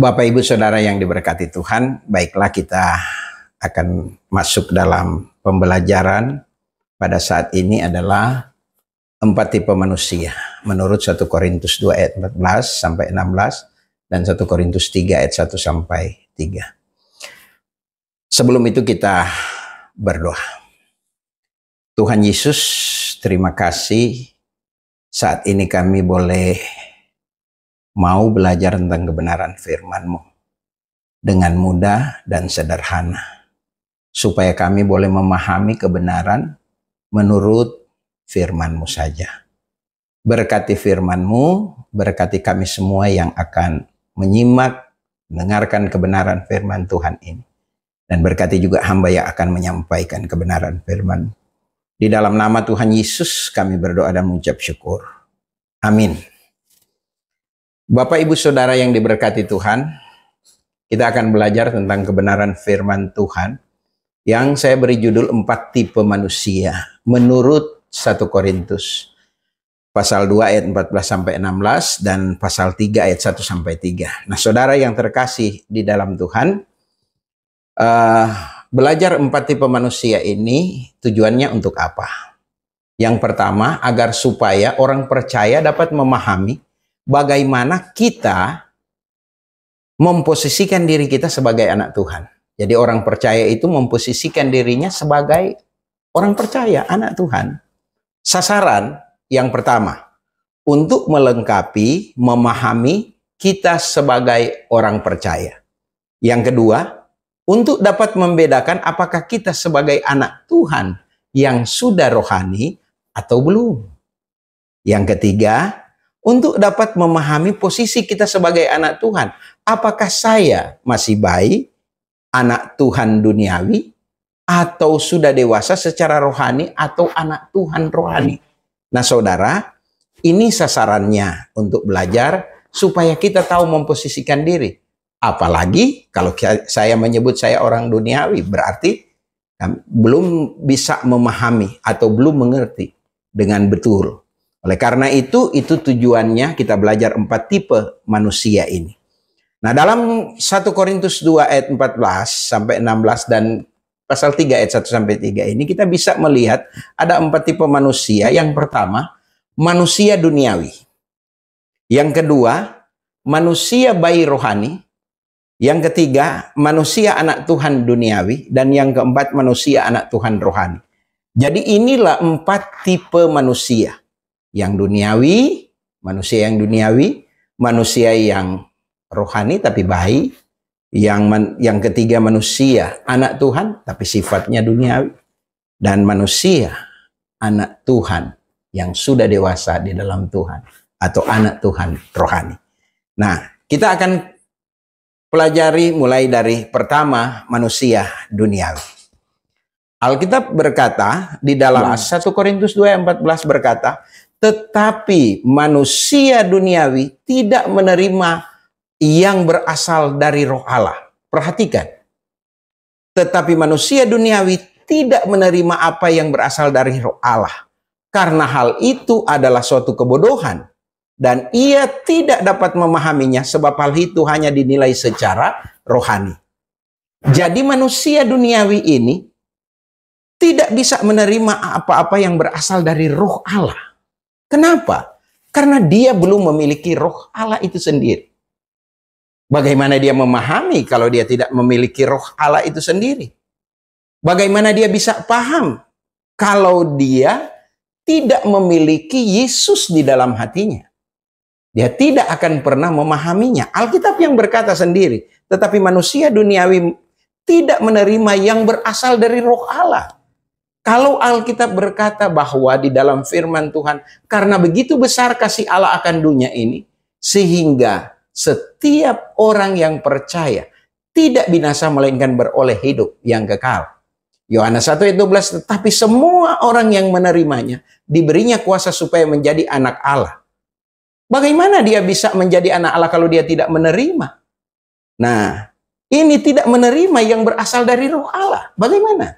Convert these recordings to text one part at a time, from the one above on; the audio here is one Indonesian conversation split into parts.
Bapak Ibu Saudara yang diberkati Tuhan, baiklah kita akan masuk dalam pembelajaran pada saat ini adalah 4 tipe manusia menurut 1 Korintus 2 ayat 14 sampai 16 dan 1 Korintus 3 ayat 1 sampai 3. Sebelum itu kita berdoa. Tuhan Yesus, terima kasih saat ini kami boleh mau belajar tentang kebenaran firman-Mu dengan mudah dan sederhana, supaya kami boleh memahami kebenaran menurut firman-Mu saja. Berkati firman-Mu, berkati kami semua yang akan menyimak, mendengarkan kebenaran firman Tuhan ini. Dan berkati juga hamba yang akan menyampaikan kebenaran firman. Di dalam nama Tuhan Yesus kami berdoa dan mengucap syukur. Amin. Bapak Ibu Saudara yang diberkati Tuhan, kita akan belajar tentang kebenaran firman Tuhan yang saya beri judul 4 tipe manusia menurut 1 Korintus pasal 2 ayat 14 sampai 16 dan pasal 3 ayat 1 sampai 3. Nah, saudara yang terkasih di dalam Tuhan, belajar 4 tipe manusia ini tujuannya untuk apa? Yang pertama, agar supaya orang percaya dapat memahami bagaimana kita memposisikan diri kita sebagai anak Tuhan. Jadi orang percaya itu memposisikan dirinya sebagai orang percaya, anak Tuhan. Sasaran yang pertama, untuk melengkapi, memahami kita sebagai orang percaya. Yang kedua, untuk dapat membedakan apakah kita sebagai anak Tuhan yang sudah rohani atau belum. Yang ketiga, untuk dapat memahami posisi kita sebagai anak Tuhan. Apakah saya masih bayi, anak Tuhan duniawi, atau sudah dewasa secara rohani, atau anak Tuhan rohani. Nah saudara, ini sasarannya untuk belajar supaya kita tahu memposisikan diri. Apalagi kalau saya menyebut saya orang duniawi, berarti belum bisa memahami atau belum mengerti dengan betul. Oleh karena itu tujuannya kita belajar 4 tipe manusia ini. Nah, dalam 1 Korintus 2 ayat 14 sampai 16 dan pasal 3 ayat 1 sampai 3 ini kita bisa melihat ada 4 tipe manusia. Yang pertama, manusia duniawi. Yang kedua, manusia bayi rohani. Yang ketiga, manusia anak Tuhan duniawi. Dan yang keempat, manusia anak Tuhan rohani. Jadi inilah 4 tipe manusia. Yang duniawi, manusia yang rohani tapi baik. Yang ketiga manusia anak Tuhan tapi sifatnya duniawi. Dan manusia anak Tuhan yang sudah dewasa di dalam Tuhan atau anak Tuhan rohani. Nah, kita akan pelajari mulai dari pertama, manusia duniawi. Alkitab berkata di dalam 1 Korintus 2 ayat 14 berkata, tetapi manusia duniawi tidak menerima yang berasal dari roh Allah. Perhatikan. Tetapi manusia duniawi tidak menerima apa yang berasal dari roh Allah. Karena hal itu adalah suatu kebodohan. Dan ia tidak dapat memahaminya sebab hal itu hanya dinilai secara rohani. Jadi manusia duniawi ini tidak bisa menerima apa-apa yang berasal dari roh Allah. Kenapa? Karena dia belum memiliki roh Allah itu sendiri. Bagaimana dia memahami kalau dia tidak memiliki roh Allah itu sendiri? Bagaimana dia bisa paham kalau dia tidak memiliki Yesus di dalam hatinya? Dia tidak akan pernah memahaminya. Alkitab yang berkata sendiri, tetapi manusia duniawi tidak menerima yang berasal dari roh Allah. Kalau Alkitab berkata bahwa di dalam firman Tuhan, karena begitu besar kasih Allah akan dunia ini, sehingga setiap orang yang percaya tidak binasa melainkan beroleh hidup yang kekal. Yohanes 1 ayat 12, tetapi semua orang yang menerimanya diberinya kuasa supaya menjadi anak Allah. Bagaimana dia bisa menjadi anak Allah kalau dia tidak menerima? Nah, ini tidak menerima yang berasal dari roh Allah. Bagaimana?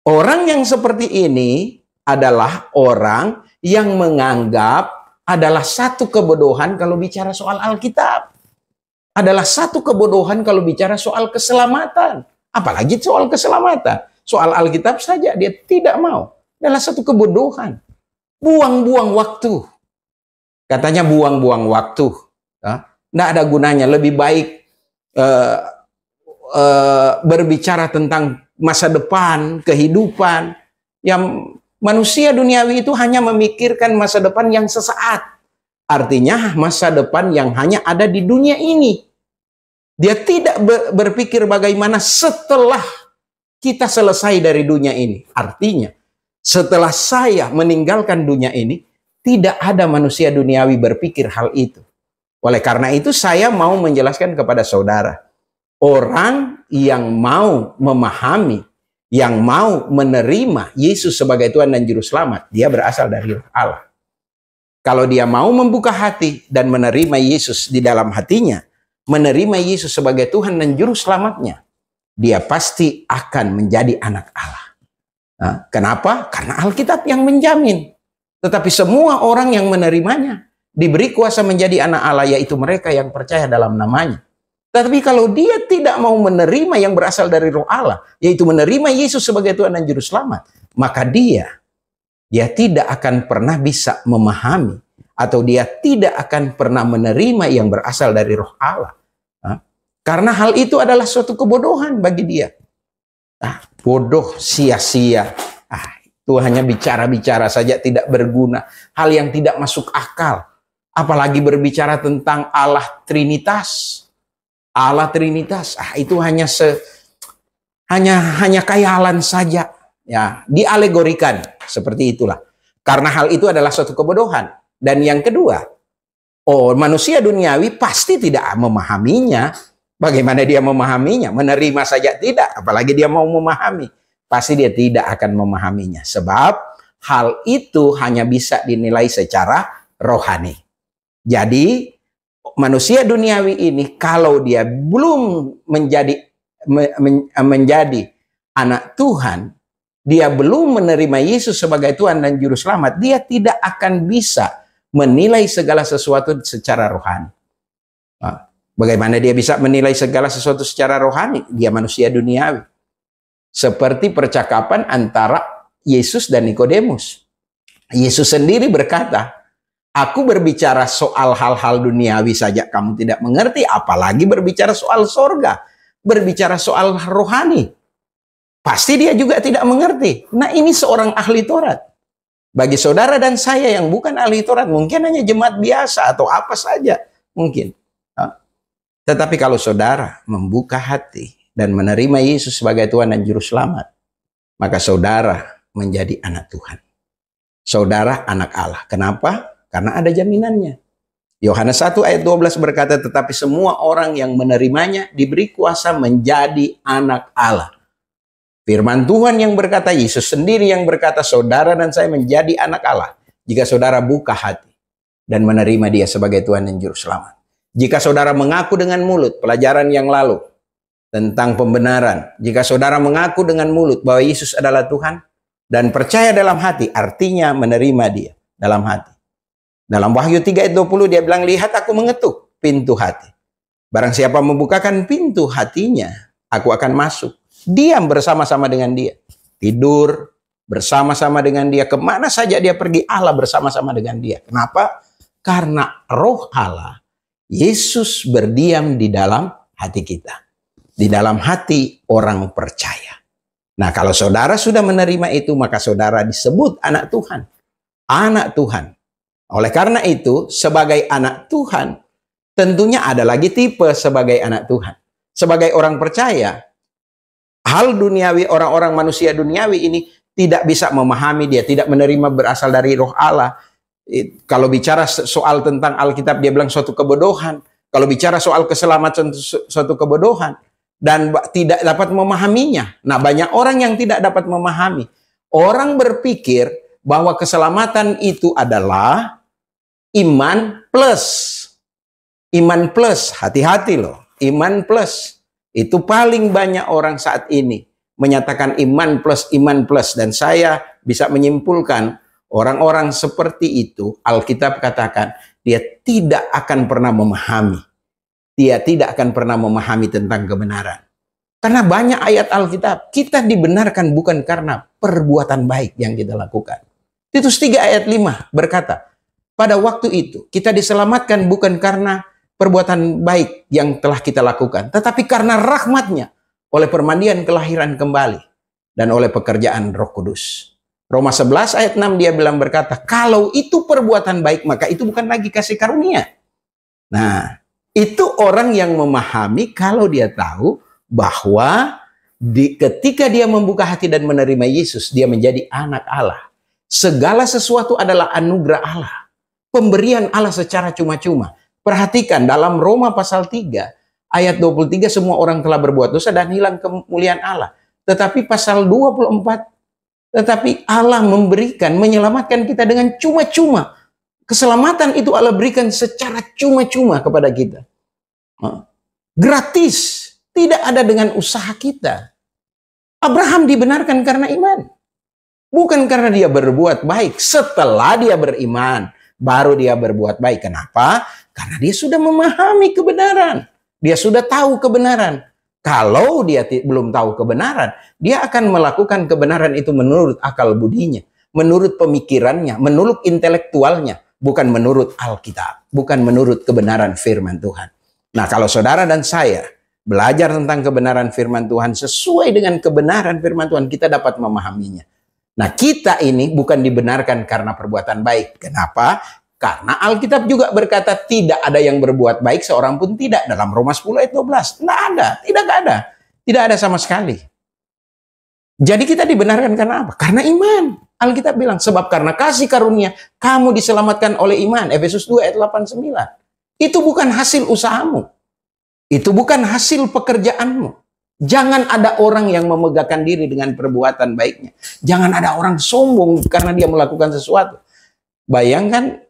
Orang yang seperti ini adalah orang yang menganggap adalah satu kebodohan kalau bicara soal Alkitab. adalah satu kebodohan kalau bicara soal keselamatan. Apalagi soal keselamatan. Soal Alkitab saja dia tidak mau. Adalah satu kebodohan. Buang-buang waktu. Katanya buang-buang waktu. Tidak ada gunanya. Lebih baik berbicara tentang masa depan, kehidupan. Yang manusia duniawi itu hanya memikirkan masa depan yang sesaat. Artinya masa depan yang hanya ada di dunia ini. Dia tidak berpikir bagaimana setelah kita selesai dari dunia ini. Artinya, setelah saya meninggalkan dunia ini, tidak ada manusia duniawi berpikir hal itu. Oleh karena itu, saya mau menjelaskan kepada saudara. Orang yang mau memahami, yang mau menerima Yesus sebagai Tuhan dan Juru Selamat, dia berasal dari Roh Allah. Kalau dia mau membuka hati dan menerima Yesus di dalam hatinya, menerima Yesus sebagai Tuhan dan Juru Selamatnya, dia pasti akan menjadi anak Allah. Nah, kenapa? Karena Alkitab yang menjamin. Tetapi semua orang yang menerimanya diberi kuasa menjadi anak Allah, yaitu mereka yang percaya dalam namanya. Tetapi kalau dia tidak mau menerima yang berasal dari Roh Allah, yaitu menerima Yesus sebagai Tuhan dan Juru Selamat, maka dia tidak akan pernah bisa memahami atau dia tidak akan pernah menerima yang berasal dari Roh Allah. Karena hal itu adalah suatu kebodohan bagi dia. Bodoh, sia-sia. Itu hanya bicara-bicara saja, tidak berguna. Hal yang tidak masuk akal. Apalagi berbicara tentang Allah Trinitas. Allah Trinitas, itu hanya khayalan saja. Ya, dialegorikan seperti itulah. Karena hal itu adalah suatu kebodohan. Dan yang kedua, manusia duniawi pasti tidak memahaminya. Bagaimana dia memahaminya? Menerima saja tidak, apalagi dia mau memahami. Pasti dia tidak akan memahaminya. Sebab hal itu hanya bisa dinilai secara rohani. Jadi manusia duniawi ini kalau dia belum menjadi anak Tuhan, dia belum menerima Yesus sebagai Tuhan dan Juru Selamat, dia tidak akan bisa menilai segala sesuatu secara rohani. Bagaimana dia bisa menilai segala sesuatu secara rohani? Dia manusia duniawi. Seperti percakapan antara Yesus dan Nikodemus. Yesus sendiri berkata, aku berbicara soal hal-hal duniawi saja kamu tidak mengerti, apalagi berbicara soal sorga, berbicara soal rohani. Pasti dia juga tidak mengerti. Nah, ini seorang ahli Taurat. Bagi saudara dan saya yang bukan ahli Taurat, mungkin hanya jemaat biasa atau apa saja mungkin. Tetapi kalau saudara membuka hati dan menerima Yesus sebagai Tuhan dan Juru Selamat, maka saudara menjadi anak Tuhan. Saudara anak Allah. Kenapa? Karena ada jaminannya. Yohanes 1 ayat 12 berkata, tetapi semua orang yang menerimanya diberi kuasa menjadi anak Allah. Firman Tuhan yang berkata, Yesus sendiri yang berkata, saudara dan saya menjadi anak Allah jika saudara buka hati dan menerima dia sebagai Tuhan dan Juru Selamat. Jika saudara mengaku dengan mulut pelajaran yang lalu tentang pembenaran, jika saudara mengaku dengan mulut bahwa Yesus adalah Tuhan dan percaya dalam hati, artinya menerima dia dalam hati. Dalam Wahyu 3 ayat 20 dia bilang, lihat aku mengetuk pintu hati. Barang siapa membukakan pintu hatinya, aku akan masuk. Diam bersama-sama dengan dia. Tidur bersama-sama dengan dia. Kemana saja dia pergi, Allah bersama-sama dengan dia. Kenapa? Karena Roh Allah, Yesus berdiam di dalam hati kita. Di dalam hati orang percaya. Nah, kalau saudara sudah menerima itu, maka saudara disebut anak Tuhan. Anak Tuhan. Oleh karena itu, sebagai anak Tuhan, tentunya ada lagi tipe sebagai anak Tuhan. Sebagai orang percaya, hal duniawi, orang-orang manusia duniawi ini tidak bisa memahami, dia tidak menerima berasal dari Roh Allah. Kalau bicara soal tentang Alkitab, dia bilang suatu kebodohan. Kalau bicara soal keselamatan, suatu kebodohan. Dan tidak dapat memahaminya. Nah, banyak orang yang tidak dapat memahami. Orang berpikir bahwa keselamatan itu adalah iman plus. Iman plus, hati-hati loh. Iman plus. Itu paling banyak orang saat ini menyatakan iman plus, iman plus. Dan saya bisa menyimpulkan orang-orang seperti itu, Alkitab katakan, dia tidak akan pernah memahami dia tidak akan pernah memahami tentang kebenaran. Karena banyak ayat Alkitab, kita dibenarkan bukan karena perbuatan baik yang kita lakukan. Titus 3 ayat 5 berkata, pada waktu itu kita diselamatkan bukan karena perbuatan baik yang telah kita lakukan, tetapi karena rahmat-Nya oleh permandian kelahiran kembali dan oleh pekerjaan Roh Kudus. Roma 11 ayat 6 dia bilang berkata, kalau itu perbuatan baik maka itu bukan lagi kasih karunia. Nah, itu orang yang memahami kalau dia tahu bahwa ketika dia membuka hati dan menerima Yesus, dia menjadi anak Allah. Segala sesuatu adalah anugerah Allah. Pemberian Allah secara cuma-cuma. Perhatikan dalam Roma pasal 3 ayat 23, semua orang telah berbuat dosa dan hilang kemuliaan Allah. Tetapi pasal 24, tetapi Allah memberikan, menyelamatkan kita dengan cuma-cuma. Keselamatan itu Allah berikan secara cuma-cuma kepada kita. Gratis. Tidak ada dengan usaha kita. Abraham dibenarkan karena iman. Bukan karena dia berbuat baik. Setelah dia beriman, baru dia berbuat baik. Kenapa? Karena dia sudah memahami kebenaran. Dia sudah tahu kebenaran. Kalau dia belum tahu kebenaran, dia akan melakukan kebenaran itu menurut akal budinya, menurut pemikirannya, menurut intelektualnya, bukan menurut Alkitab, bukan menurut kebenaran firman Tuhan. Nah, kalau saudara dan saya belajar tentang kebenaran firman Tuhan sesuai dengan kebenaran firman Tuhan, kita dapat memahaminya. Nah, kita ini bukan dibenarkan karena perbuatan baik. Kenapa? Karena Alkitab juga berkata tidak ada yang berbuat baik seorang pun tidak. Dalam Roma 10 ayat 12. Tidak ada. Tidak ada sama sekali. Jadi kita dibenarkan karena apa? Karena iman. Alkitab bilang, sebab karena kasih karunia, kamu diselamatkan oleh iman. Efesus 2 ayat 8-9. Itu bukan hasil usahamu. Itu bukan hasil pekerjaanmu. Jangan ada orang yang memegahkan diri dengan perbuatan baiknya. Jangan ada orang sombong karena dia melakukan sesuatu. Bayangkan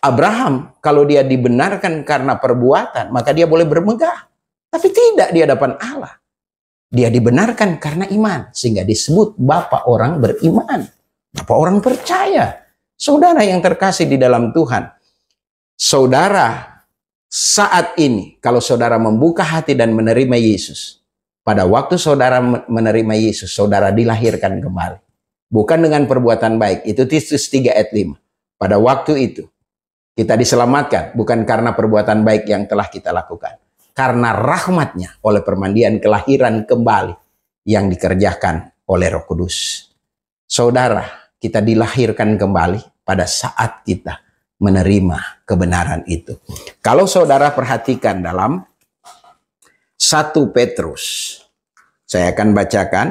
Abraham, kalau dia dibenarkan karena perbuatan, maka dia boleh bermegah. Tapi tidak di hadapan Allah. Dia dibenarkan karena iman. Sehingga disebut Bapa orang beriman. Bapa orang percaya. Saudara yang terkasih di dalam Tuhan. Saudara, saat ini, kalau saudara membuka hati dan menerima Yesus, pada waktu saudara menerima Yesus, saudara dilahirkan kembali. Bukan dengan perbuatan baik. Itu Titus 3 ayat 5. Pada waktu itu, kita diselamatkan. Bukan karena perbuatan baik yang telah kita lakukan. Karena rahmat-Nya oleh permandian kelahiran kembali yang dikerjakan oleh Roh Kudus. Saudara, kita dilahirkan kembali pada saat kita menerima kebenaran itu. Kalau saudara perhatikan dalam 1 Petrus, saya akan bacakan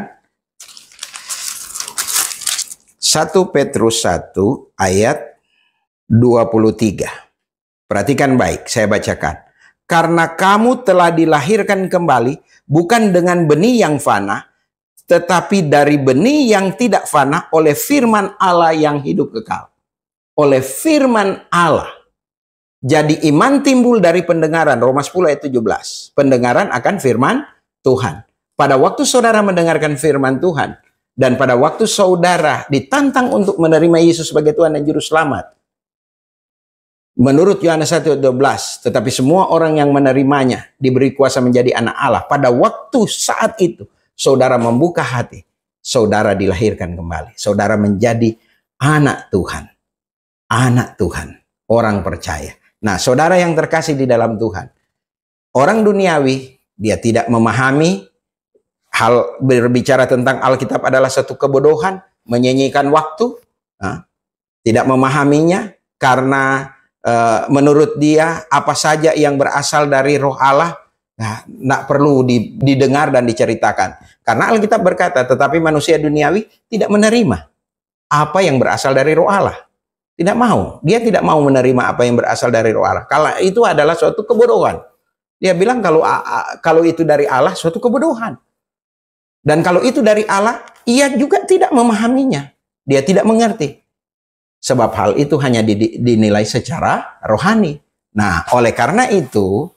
1 Petrus 1 ayat 23. Perhatikan baik, saya bacakan. Karena kamu telah dilahirkan kembali bukan dengan benih yang fana, tetapi dari benih yang tidak fana oleh firman Allah yang hidup kekal. Oleh firman Allah. Jadi iman timbul dari pendengaran. Roma 10 ayat 17. Pendengaran akan firman Tuhan. Pada waktu saudara mendengarkan firman Tuhan, dan pada waktu saudara ditantang untuk menerima Yesus sebagai Tuhan dan Juru Selamat, menurut Yohanes 1 ayat 12, tetapi semua orang yang menerimanya diberi kuasa menjadi anak Allah. Pada waktu saat itu, saudara membuka hati, saudara dilahirkan kembali. Saudara menjadi anak Tuhan. Anak Tuhan, orang percaya. Nah, saudara yang terkasih di dalam Tuhan, orang duniawi, dia tidak memahami hal berbicara tentang Alkitab adalah satu kebodohan, menyanyikan waktu, tidak memahaminya karena menurut dia apa saja yang berasal dari Roh Allah, tidak perlu didengar dan diceritakan. Karena Alkitab berkata, tetapi manusia duniawi tidak menerima apa yang berasal dari Roh Allah. Tidak mau. Dia tidak mau menerima apa yang berasal dari Roh Allah. Kalau itu adalah suatu kebodohan. Dia bilang kalau itu dari Allah, suatu kebodohan. Dan kalau itu dari Allah, ia juga tidak memahaminya. Dia tidak mengerti. Sebab hal itu hanya dinilai secara rohani. Nah, oleh karena itu,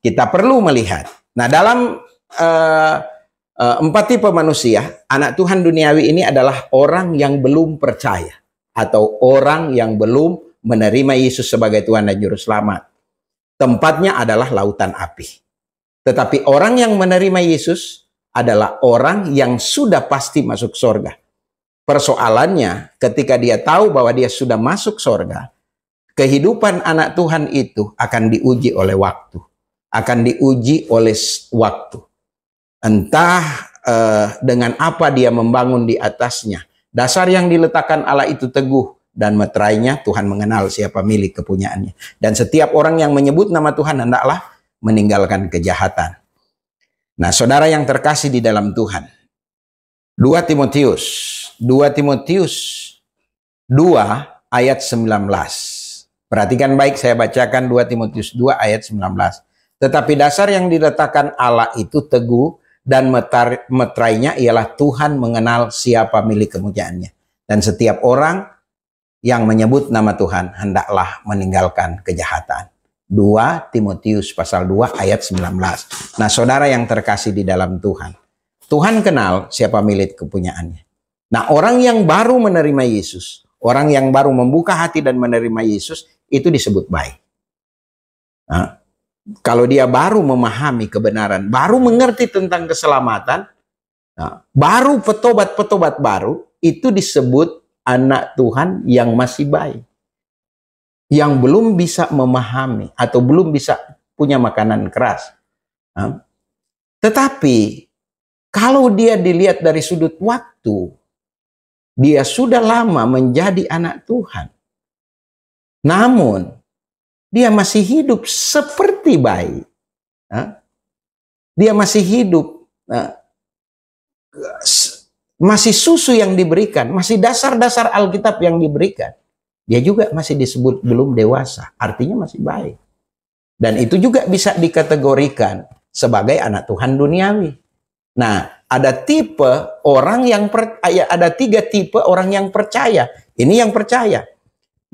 kita perlu melihat. Nah, dalam 4 tipe manusia, anak Tuhan duniawi ini adalah orang yang belum percaya. Atau orang yang belum menerima Yesus sebagai Tuhan dan Juru Selamat. tempatnya adalah lautan api. Tetapi orang yang menerima Yesus adalah orang yang sudah pasti masuk surga. Persoalannya ketika dia tahu bahwa dia sudah masuk surga, kehidupan anak Tuhan itu akan diuji oleh waktu. Akan diuji oleh waktu. Entah dengan apa dia membangun di atasnya. Dasar yang diletakkan Allah itu teguh. Dan meterainya Tuhan mengenal siapa milik kepunyaannya. Dan setiap orang yang menyebut nama Tuhan hendaklah meninggalkan kejahatan. Nah, saudara yang terkasih di dalam Tuhan. 2 Timotius 2 ayat 19. Perhatikan baik, saya bacakan 2 Timotius 2 ayat 19. Tetapi dasar yang diletakkan Allah itu teguh dan meterainya ialah Tuhan mengenal siapa milik kemuliaannya. Dan setiap orang yang menyebut nama Tuhan hendaklah meninggalkan kejahatan. 2 Timotius pasal 2 ayat 19. Nah, saudara yang terkasih di dalam Tuhan. Tuhan kenal siapa milik kepunyaannya. Nah, orang yang baru menerima Yesus, orang yang baru membuka hati dan menerima Yesus, itu disebut baik. Nah, kalau dia baru memahami kebenaran, baru mengerti tentang keselamatan, nah, baru petobat-petobat baru, itu disebut anak Tuhan yang masih baik. Yang belum bisa memahami atau belum bisa punya makanan keras. Nah, tetapi kalau dia dilihat dari sudut waktu, dia sudah lama menjadi anak Tuhan. Namun, dia masih hidup seperti bayi. Dia masih hidup, masih susu yang diberikan, masih dasar-dasar Alkitab yang diberikan. Dia juga masih disebut belum dewasa, artinya masih baik. Dan itu juga bisa dikategorikan sebagai anak Tuhan duniawi. Nah, ada tipe orang yang ada 3 tipe orang yang percaya. Ini yang percaya.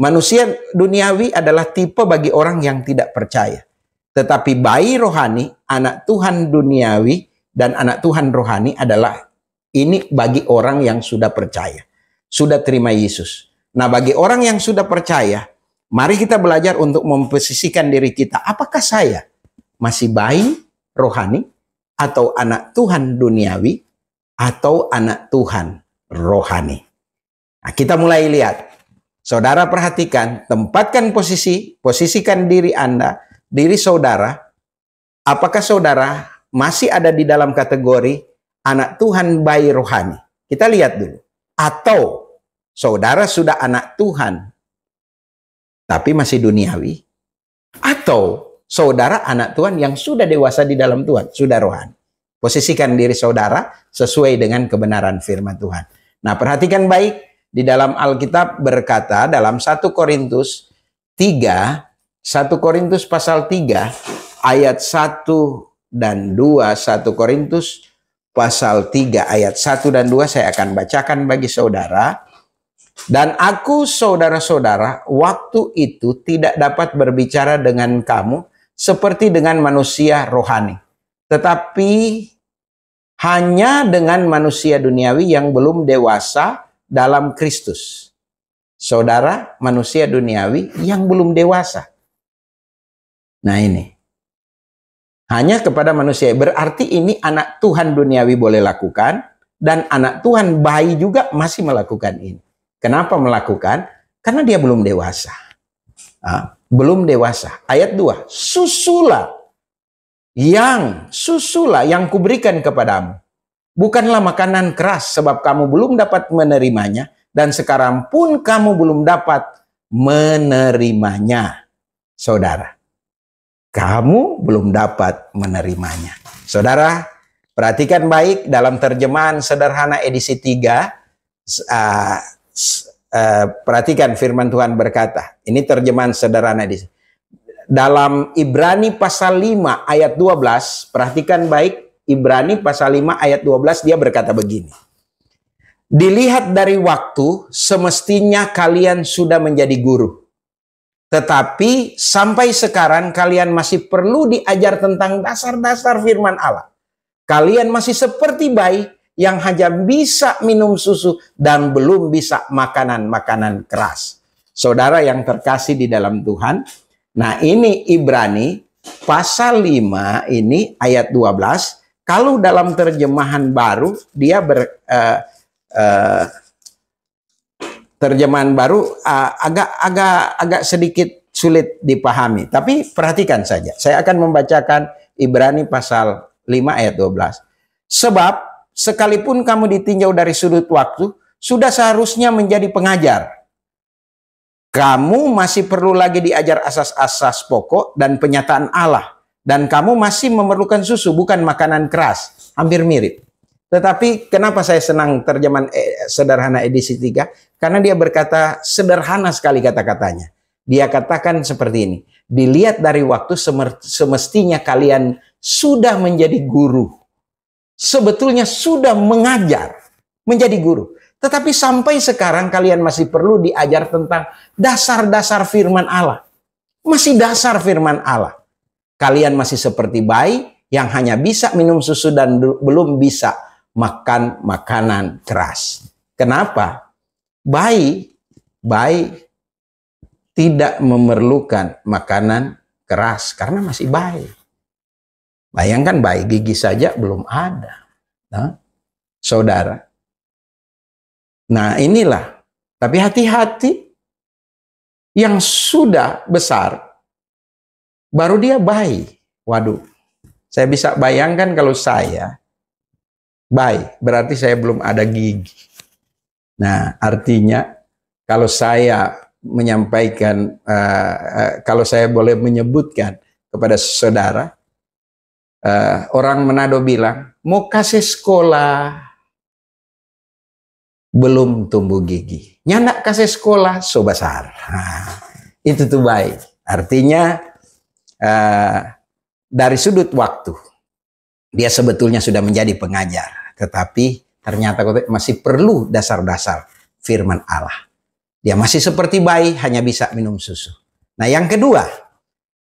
Manusia duniawi adalah tipe bagi orang yang tidak percaya. Tetapi bayi rohani, anak Tuhan duniawi dan anak Tuhan rohani adalah ini bagi orang yang sudah percaya, sudah terima Yesus. Nah, bagi orang yang sudah percaya, mari kita belajar untuk memposisikan diri kita. Apakah saya masih bayi rohani, atau anak Tuhan duniawi, atau anak Tuhan rohani? Nah, kita mulai lihat. Saudara perhatikan, tempatkan posisikan diri Anda, diri saudara. Apakah saudara masih ada di dalam kategori anak Tuhan bayi rohani? Kita lihat dulu. Atau saudara sudah anak Tuhan, tapi masih duniawi. Atau saudara anak Tuhan yang sudah dewasa di dalam Tuhan, sudah rohani. Posisikan diri saudara sesuai dengan kebenaran firman Tuhan. Nah, perhatikan baik. Di dalam Alkitab berkata dalam 1 Korintus 3, 1 Korintus pasal 3 ayat 1 dan 2, 1 Korintus pasal 3 ayat 1 dan 2 saya akan bacakan bagi saudara. Dan aku saudara-saudara waktu itu tidak dapat berbicara dengan kamu seperti dengan manusia rohani, tetapi hanya dengan manusia duniawi yang belum dewasa dalam Kristus. Saudara, manusia duniawi yang belum dewasa. Nah, ini. Hanya kepada manusia. Berarti ini anak Tuhan duniawi boleh lakukan. Dan anak Tuhan bayi juga masih melakukan ini. Kenapa melakukan? Karena dia belum dewasa. Belum dewasa. Ayat 2. Susulah yang kuberikan kepadamu. Bukanlah makanan keras, sebab kamu belum dapat menerimanya, dan sekarang pun kamu belum dapat menerimanya. Saudara, kamu belum dapat menerimanya. Saudara, perhatikan baik dalam terjemahan sederhana edisi 3. Perhatikan firman Tuhan berkata, ini terjemahan sederhana edisi. Dalam Ibrani pasal 5 ayat 12, perhatikan baik. Ibrani pasal 5 ayat 12 dia berkata begini. Dilihat dari waktu semestinya kalian sudah menjadi guru. Tetapi sampai sekarang kalian masih perlu diajar tentang dasar-dasar firman Allah. Kalian masih seperti bayi yang hanya bisa minum susu dan belum bisa makanan-makanan keras. Saudara yang terkasih di dalam Tuhan, Nah, ini Ibrani pasal 5 ini ayat 12. Kalau dalam terjemahan baru dia terjemahan baru agak sedikit sulit dipahami. Tapi perhatikan saja. Saya akan membacakan Ibrani pasal 5 ayat 12. Sebab sekalipun kamu ditinjau dari sudut waktu, sudah seharusnya menjadi pengajar. Kamu masih perlu lagi diajar asas-asas pokok dan penyataan Allah. Dan kamu masih memerlukan susu, bukan makanan keras. Hampir mirip. Tetapi kenapa saya senang terjemahan sederhana edisi 3? Karena dia berkata sederhana sekali kata-katanya. Dia katakan seperti ini. Dilihat dari waktu semestinya kalian sudah menjadi guru. Sebetulnya sudah mengajar. Menjadi guru. Tetapi sampai sekarang kalian masih perlu diajar tentang dasar-dasar firman Allah. Masih dasar firman Allah. Kalian masih seperti bayi yang hanya bisa minum susu dan belum bisa makan makanan keras. Kenapa? Bayi tidak memerlukan makanan keras karena masih bayi. Bayangkan bayi, gigi saja belum ada. Nah, saudara. Nah, inilah. Tapi hati-hati, yang sudah besar baru dia bayi. Waduh, saya bisa bayangkan kalau saya bayi, berarti saya belum ada gigi. Nah, artinya kalau saya menyampaikan, kalau saya boleh menyebutkan kepada saudara, orang Manado bilang, mau kasih sekolah, belum tumbuh gigi. Nyandak kasih sekolah, so besar. Nah, itu tuh baik. Artinya, dari sudut waktu, dia sebetulnya sudah menjadi pengajar. Tetapi ternyata masih perlu dasar-dasar firman Allah. Dia masih seperti bayi, hanya bisa minum susu. Nah, yang kedua,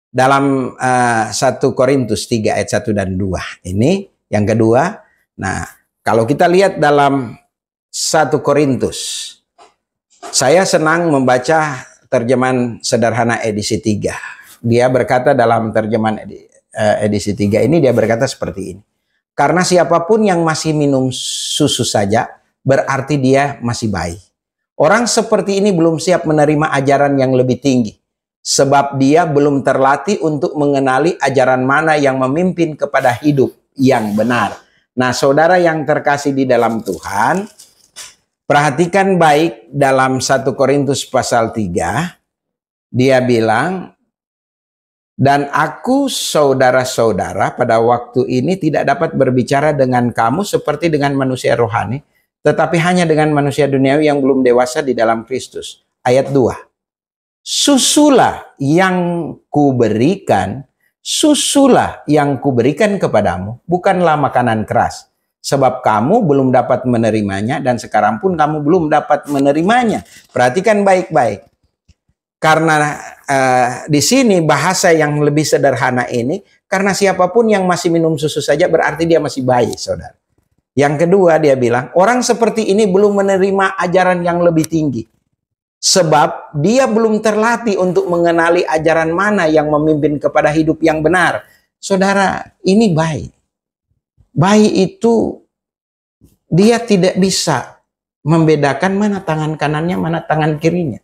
dalam 1 Korintus 3 ayat 1 dan 2. Ini yang kedua. Nah, kalau kita lihat dalam 1 Korintus, saya senang membaca terjemahan sederhana edisi 3. Dia berkata dalam terjemahan edisi 3 ini, dia berkata seperti ini. Karena siapapun yang masih minum susu saja, berarti dia masih bayi. Orang seperti ini belum siap menerima ajaran yang lebih tinggi. Sebab dia belum terlatih untuk mengenali ajaran mana yang memimpin kepada hidup yang benar. Nah, saudara yang terkasih di dalam Tuhan, perhatikan baik dalam 1 Korintus pasal 3, dia bilang, dan aku saudara-saudara pada waktu ini tidak dapat berbicara dengan kamu seperti dengan manusia rohani, tetapi hanya dengan manusia duniawi yang belum dewasa di dalam Kristus. Ayat 2. Susulah yang kuberikan kepadamu, bukanlah makanan keras. Sebab kamu belum dapat menerimanya dan sekarang pun kamu belum dapat menerimanya. Perhatikan baik-baik. Karena di sini bahasa yang lebih sederhana ini, karena siapapun yang masih minum susu saja berarti dia masih bayi, saudara. Yang kedua dia bilang, orang seperti ini belum menerima ajaran yang lebih tinggi. Sebab dia belum terlatih untuk mengenali ajaran mana yang memimpin kepada hidup yang benar. Saudara, ini bayi. Bayi itu dia tidak bisa membedakan mana tangan kanannya, mana tangan kirinya.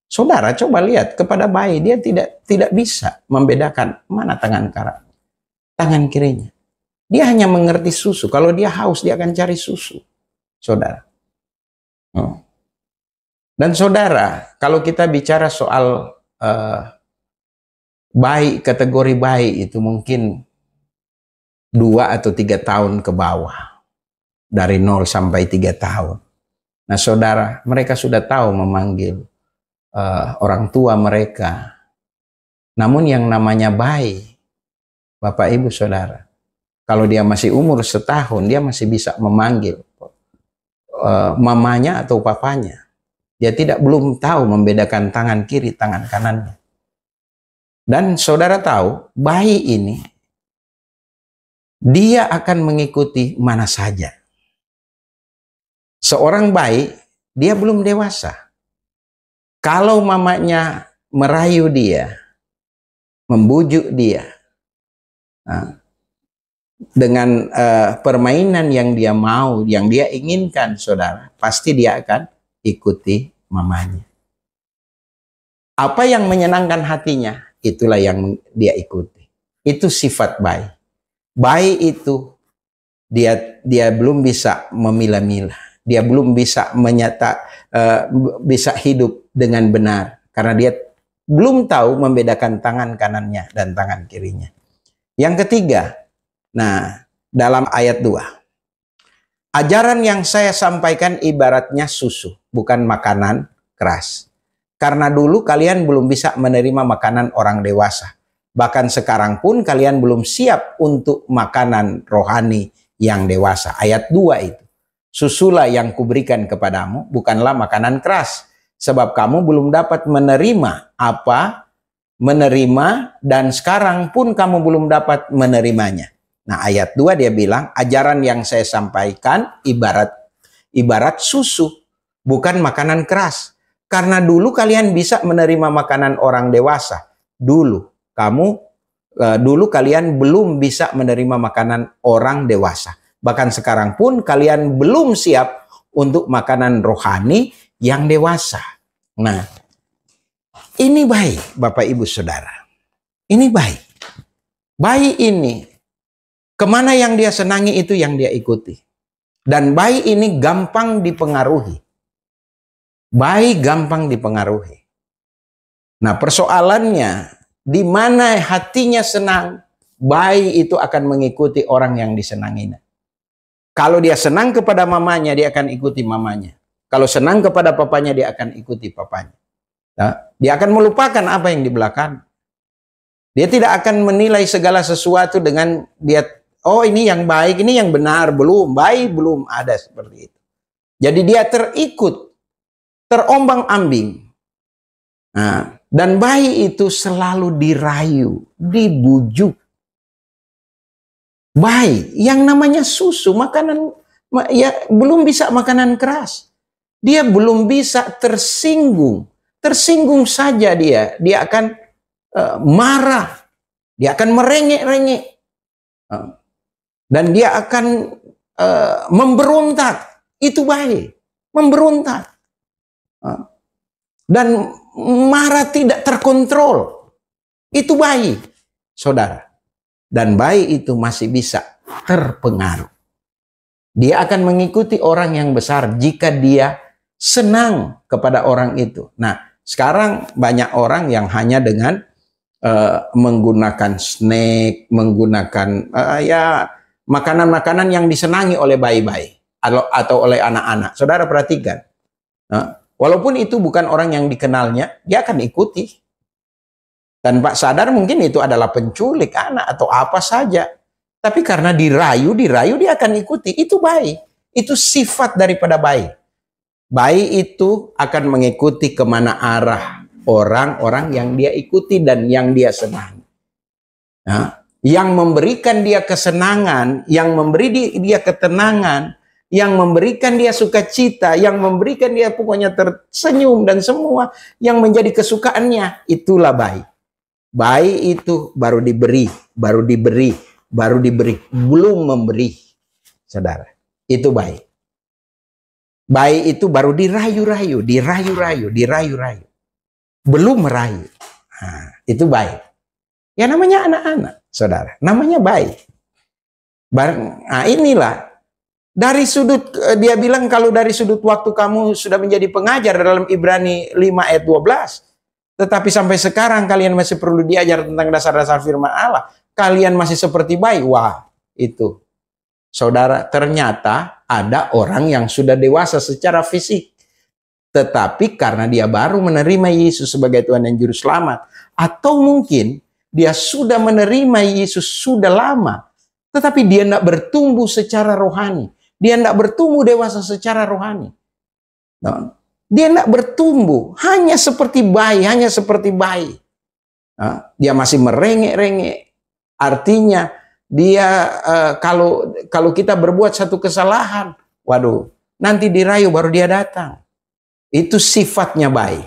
Saudara coba lihat kepada bayi, dia tidak bisa membedakan mana tangan kanan, tangan kirinya. Dia hanya mengerti susu. Kalau dia haus, dia akan cari susu. Saudara. Dan saudara, kalau kita bicara soal bayi, kategori bayi itu mungkin 2 atau 3 tahun ke bawah. Dari 0 sampai 3 tahun. Nah saudara, mereka sudah tahu memanggil orang tua mereka. Namun yang namanya bayi, Bapak Ibu Saudara, kalau dia masih umur setahun, dia masih bisa memanggil mamanya atau papanya. Dia belum tahu membedakan tangan kiri, tangan kanannya. Dan saudara tahu, bayi ini, dia akan mengikuti mana saja. Seorang bayi, dia belum dewasa. Kalau mamanya merayu dia, membujuk dia dengan permainan yang dia mau, yang dia inginkan, saudara, pasti dia akan ikuti mamanya. Apa yang menyenangkan hatinya, itulah yang dia ikuti. Itu sifat bayi. Bayi itu dia belum bisa memilah-milah, dia belum bisa bisa hidup dengan benar karena dia belum tahu membedakan tangan kanannya dan tangan kirinya. Yang ketiga, nah, dalam ayat 2, ajaran yang saya sampaikan ibaratnya susu, bukan makanan keras. Karena dulu kalian belum bisa menerima makanan orang dewasa. Bahkan sekarang pun kalian belum siap untuk makanan rohani yang dewasa. Ayat 2 itu. Susulah yang kuberikan kepadamu, bukanlah makanan keras. Sebab kamu belum dapat menerima dan sekarang pun kamu belum dapat menerimanya. Nah, ayat 2 dia bilang, ajaran yang saya sampaikan ibarat susu, bukan makanan keras. Karena dulu kalian bisa menerima makanan orang dewasa. Dulu kalian belum bisa menerima makanan orang dewasa. Bahkan sekarang pun kalian belum siap untuk makanan rohani yang dewasa. Nah, ini baik, Bapak Ibu Saudara. Ini baik. Bayi ini, kemana yang dia senangi itu yang dia ikuti. Dan bayi ini gampang dipengaruhi. Bayi gampang dipengaruhi. Nah, persoalannya, di mana hatinya senang, bayi itu akan mengikuti orang yang disenanginya. Kalau dia senang kepada mamanya, dia akan ikuti mamanya. Kalau senang kepada papanya, dia akan ikuti papanya. Nah, dia akan melupakan apa yang di belakang. Dia tidak akan menilai segala sesuatu dengan dia, oh ini yang baik, ini yang benar, baik belum ada seperti itu. Jadi dia terombang-ambing. Nah, dan bayi itu selalu dirayu, dibujuk. Bayi yang namanya susu, makanan ya belum bisa makanan keras. Dia belum bisa tersinggung. Tersinggung saja dia akan marah. Dia akan merengek-rengek. Dan dia akan memberontak. Itu bayi, memberontak. Dan marah tidak terkontrol. Itu bayi, saudara. Dan bayi itu masih bisa terpengaruh. Dia akan mengikuti orang yang besar jika dia senang kepada orang itu. Nah, sekarang banyak orang yang hanya dengan menggunakan snack, menggunakan makanan-makanan yang disenangi oleh bayi-bayi atau oleh anak-anak. Saudara perhatikan. Walaupun itu bukan orang yang dikenalnya, dia akan ikuti. Tanpa sadar mungkin itu adalah penculik anak atau apa saja. Tapi karena dirayu dia akan ikuti. Itu bayi. Itu sifat daripada bayi. Bayi itu akan mengikuti kemana arah orang-orang yang dia ikuti dan yang dia senangi. Nah, yang memberikan dia kesenangan, yang memberi dia ketenangan, yang memberikan dia sukacita, yang memberikan dia pokoknya tersenyum dan semua yang menjadi kesukaannya, itulah bayi. Bayi itu baru diberi, belum memberi. Saudara, itu bayi. Bayi itu baru dirayu-rayu. Belum merayu. Nah, itu bayi. Ya namanya anak-anak, saudara. Namanya bayi. Nah, inilah. Dari sudut, dia bilang kalau dari sudut waktu kamu sudah menjadi pengajar dalam Ibrani 5 ayat 12. Tetapi sampai sekarang kalian masih perlu diajar tentang dasar-dasar firman Allah. Kalian masih seperti bayi. Wah, itu. Saudara, ternyata ada orang yang sudah dewasa secara fisik. Tetapi karena dia baru menerima Yesus sebagai Tuhan dan Juru Selamat. Atau mungkin dia sudah menerima Yesus sudah lama. Tetapi dia tidak bertumbuh secara rohani. Dia tidak bertumbuh dewasa secara rohani. No. Dia tidak bertumbuh. Hanya seperti bayi. No. Dia masih merengek-rengek. Artinya dia kalau kita berbuat satu kesalahan, waduh, nanti dirayu baru dia datang. Itu sifatnya bayi.